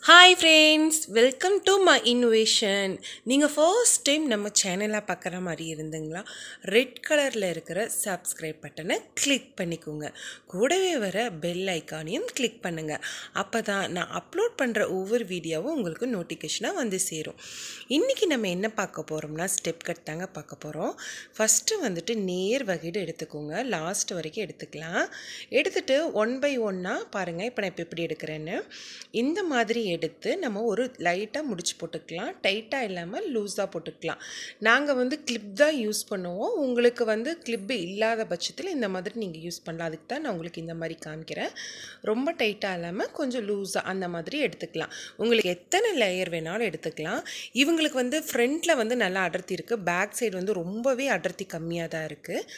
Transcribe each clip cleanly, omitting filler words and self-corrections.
Hi friends, welcome to my innovation. நீங்கள் first time நம்ம சேனலை பார்க்குற மாதிரி இருந்தீங்களா? ரெட் கலரில் இருக்கிற சப்ஸ்கிரைப் பட்டனை கிளிக் பண்ணிக்கோங்க. கூடவே வர பெல் ஐக்கானையும் கிளிக் பண்ணுங்கள். அப்போ தான் நான் அப்லோட் பண்ணுற ஒவ்வொரு வீடியோவும் உங்களுக்கு நோட்டிஃபிகேஷனாக வந்து சேரும். இன்றைக்கி நம்ம என்ன பார்க்க போகிறோம்னா ஸ்டெப் கட் தாங்க பார்க்க போகிறோம். ஃபஸ்ட்டு வந்துட்டு நேர் வகைடு எடுத்துக்கோங்க. லாஸ்ட் வரைக்கும் எடுத்துக்கலாம். எடுத்துகிட்டு 1 by 1 பாருங்கள். இப்போ நான் இப்போ எப்படி எடுக்கிறேன்னு இந்த மாதிரி எடுத்து நம்ம ஒரு லைட்டாக முடிச்சு போட்டுக்கலாம். டைட்டாக இல்லாமல் லூஸாக போட்டுக்கலாம். நாங்கள் வந்து கிளிப் தான் யூஸ் பண்ணுவோம். உங்களுக்கு வந்து கிளிப்பு இல்லாத பட்சத்தில் இந்த மாதிரி நீங்கள் யூஸ் பண்ணலாம். அதுக்கு தான் நான் உங்களுக்கு இந்த மாதிரி காமிக்கிறேன். ரொம்ப டைட்டாக இல்லாமல் கொஞ்சம் லூஸாக அந்த மாதிரி எடுத்துக்கலாம். உங்களுக்கு எத்தனை லேயர் வேணாலும் எடுத்துக்கலாம். இவங்களுக்கு வந்து ஃப்ரண்ட்டில் வந்து நல்லா அடர்த்தி இருக்குது. பேக் சைடு வந்து ரொம்பவே அடர்த்தி கம்மியாக தான் இருக்குது.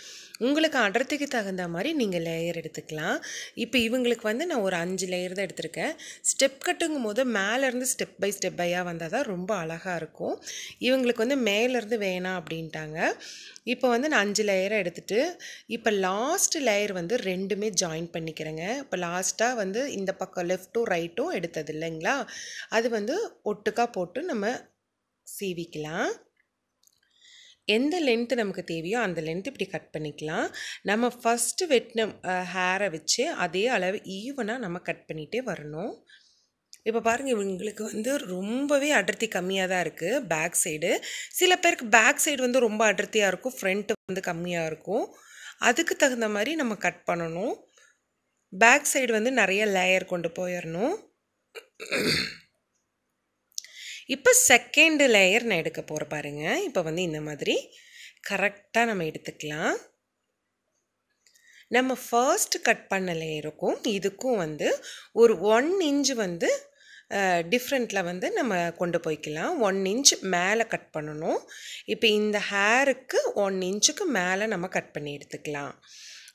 உங்களுக்கு அடர்த்திக்கு தகுந்த மாதிரி நீங்கள் லேயர் எடுத்துக்கலாம். இப்போ இவங்களுக்கு வந்து நான் ஒரு 5 லேயர் தான் எடுத்திருக்கேன். ஸ்டெப் கட்டுங்கும் போது மேலேருந்து ஸ்டெப் பை ஸ்டெப்பாக வந்தால் தான் ரொம்ப அழகாக இருக்கும். இவங்களுக்கு வந்து மேலேருந்து வேணாம் அப்படின்ட்டாங்க. இப்போ வந்து நான் 5 லேயரை எடுத்துகிட்டு இப்போ லாஸ்ட் லேயர் வந்து ரெண்டுமே ஜாயின் பண்ணிக்கிறேங்க. இப்போ லாஸ்ட்டாக வந்து இந்த பக்கம் லெஃப்ட்டும் ரைட்டும் எடுத்தது இல்லைங்களா, அது வந்து ஒட்டுக்காக போட்டு நம்ம சீவிக்கலாம். எந்த லென்த்து நமக்கு தேவையோ அந்த லென்த்து இப்படி கட் பண்ணிக்கலாம். நம்ம ஃபஸ்ட்டு வெட்டின ஹேரை வச்சு அதே அளவு ஈவனாக நம்ம கட் பண்ணிகிட்டே வரணும். இப்போ பாருங்கள், இவங்களுக்கு வந்து ரொம்பவே அடர்த்தி கம்மியாக தான் இருக்குது பேக் சைடு. சில பேருக்கு பேக் சைடு வந்து ரொம்ப அடர்த்தியாக இருக்கும், ஃப்ரண்ட்டு வந்து கம்மியாக இருக்கும். அதுக்கு தகுந்த மாதிரி நம்ம கட் பண்ணணும். பேக் சைடு வந்து நிறைய லேயர் கொண்டு போயிடணும். இப்போ செகண்ட் லேயர் நான் எடுக்க போகிறேன் பாருங்கள். இப்போ வந்து இந்த மாதிரி கரெக்டாக நம்ம எடுத்துக்கலாம். நம்ம ஃபர்ஸ்ட் கட் பண்ண லேயருக்கும் இதுக்கும் வந்து ஒரு 1 இன்ச் வந்து டிஃப்ரெண்ட்டில் வந்து நம்ம கொண்டு போய்க்கலாம். 1 இன்ச் மேலே கட் பண்ணணும். இப்போ இந்த ஹேருக்கு 1 இன்ச்சுக்கு மேலே நம்ம கட் பண்ணி எடுத்துக்கலாம்.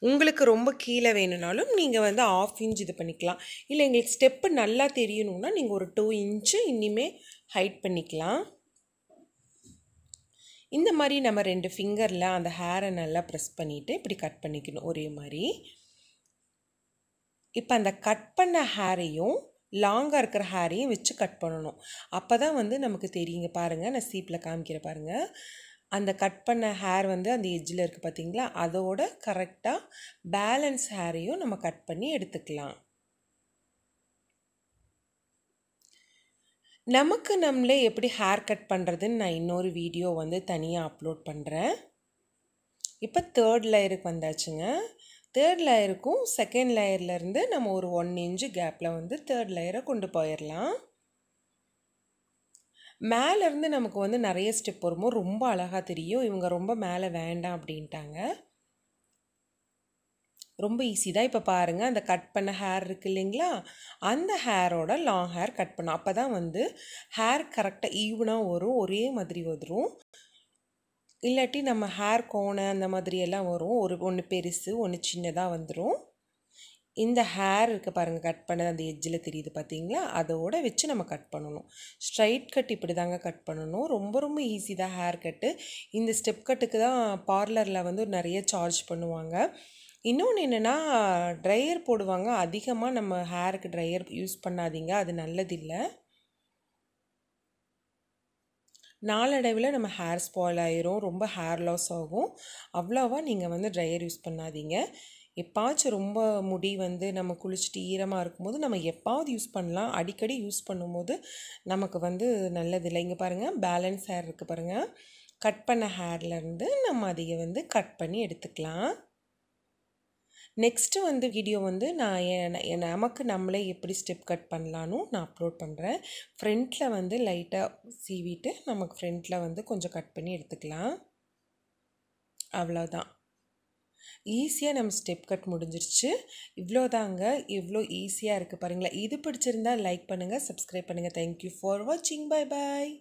உங்களுக்கு ரொம்ப கீழே வேணும்னாலும் நீங்கள் வந்து 1/2 இன்ச் இது பண்ணிக்கலாம். இல்லை எங்களுக்கு ஸ்டெப்பு நல்லா தெரியணும்னா நீங்கள் ஒரு 2 இன்ச்சு இனிமே ஹைட் பண்ணிக்கலாம். இந்த மாதிரி நம்ம 2 ஃபிங்கரில் அந்த ஹேரை நல்லா ப்ரெஸ் பண்ணிவிட்டு இப்படி கட் பண்ணிக்கணும் ஒரே மாதிரி. இப்போ அந்த கட் பண்ண ஹேரையும் லாங்காக இருக்கிற ஹேரையும் வச்சு கட் பண்ணணும். அப்போ தான் வந்து நமக்கு தெரியுங்க. பாருங்கள், நான் சீப்பில் காமிக்கிறேன் பாருங்கள். அந்த கட் பண்ண ஹேர் வந்து அந்த எட்ஜில் இருக்குது பார்த்தீங்களா, அதோட கரெக்டாக பேலன்ஸ் ஹேரையும் நம்ம கட் பண்ணி எடுத்துக்கலாம். நமக்கு நம்மளே எப்படி ஹேர் கட் பண்ணுறதுன்னு நான் இன்னொரு வீடியோ வந்து தனியாக அப்லோட் பண்ணுறேன். இப்போ 3rd லேயருக்கு வந்தாச்சுங்க. 3rd லேயருக்கும் செகண்ட் லேயர்லேருந்து நம்ம ஒரு 1 இன்ச்சு கேப்பில் வந்து 3rd லேயரை கொண்டு போயிடலாம். மேலேருந்து நமக்கு வந்து நிறைய ஸ்டெப் வரும்போது ரொம்ப அழகாக தெரியும். இவங்க ரொம்ப மேலே வேண்டாம் அப்படின்ட்டாங்க. ரொம்ப ஈஸி தான். இப்போ பாருங்கள், அந்த கட் பண்ண ஹேர் இருக்குது இல்லைங்களா, அந்த ஹேரோட லாங் ஹேர் கட் பண்ணோம். அப்போ தான் வந்து ஹேர் கரெக்டாக ஈவனாக வரும், ஒரே மாதிரி வந்துடும். இல்லாட்டி நம்ம ஹேர் கோணை அந்த மாதிரியெல்லாம் வரும். ஒன்று பெருசு ஒன்று சின்னதாக வந்துடும். இந்த ஹேர் இருக்குது பாருங்கள், கட் பண்ணது அந்த எட்ஜில் தெரியுது பார்த்தீங்களா, அதோடு வச்சு நம்ம கட் பண்ணணும். ஸ்ட்ரைட் கட் இப்படி தாங்க கட் பண்ணணும். ரொம்ப ரொம்ப ஈஸி தான் ஹேர் கட்டு. இந்த ஸ்டெப் கட்டுக்கு தான் பார்லரில் வந்து நிறைய சார்ஜ் பண்ணுவாங்க. இன்னொன்று என்னென்னா, ட்ரையர் போடுவாங்க. அதிகமாக நம்ம ஹேருக்கு ட்ரையர் யூஸ் பண்ணாதீங்க, அது நல்லதில்லை. நாளடைவில் நம்ம ஹேர் ஸ்பாயில் ஆயிரும், ரொம்ப ஹேர் லாஸ் ஆகும். அவ்வளோவா நீங்கள் வந்து ட்ரையர் யூஸ் பண்ணாதீங்க. எப்பாச்சும் ரொம்ப முடி வந்து நம்ம குளிச்சுட்டு ஈரமாக இருக்கும்போது நம்ம எப்பாவது யூஸ் பண்ணலாம். அடிக்கடி யூஸ் பண்ணும்போது நமக்கு வந்து நல்லதில்லை. இங்கே பாருங்கள், பேலன்ஸ் ஹேர் இருக்குது பாருங்கள். கட் பண்ண ஹேர்லேருந்து நம்ம அதை வந்து கட் பண்ணி எடுத்துக்கலாம். நெக்ஸ்ட்டு வந்து வீடியோ வந்து நான் நமக்கு நம்மளே எப்படி ஸ்டெப் கட் பண்ணலான்னு நான் அப்லோட் பண்ணுறேன். ஃப்ரண்ட்டில் வந்து லைட்டாக சீவிட்டு நமக்கு ஃப்ரண்ட்டில் வந்து கொஞ்சம் கட் பண்ணி எடுத்துக்கலாம். அவ்வளோதான், ஈஸியாக நம்ம ஸ்டெப் கட் முடிஞ்சிருச்சு. இவ்வளோதாங்க. இவ்வளோ ஈஸியாக இருக்குது பாருங்களேன். இது பிடிச்சிருந்தா லைக் பண்ணுங்கள், சப்ஸ்கிரைப் பண்ணுங்கள். தேங்க்யூ ஃபார் வாட்சிங். Bye bye.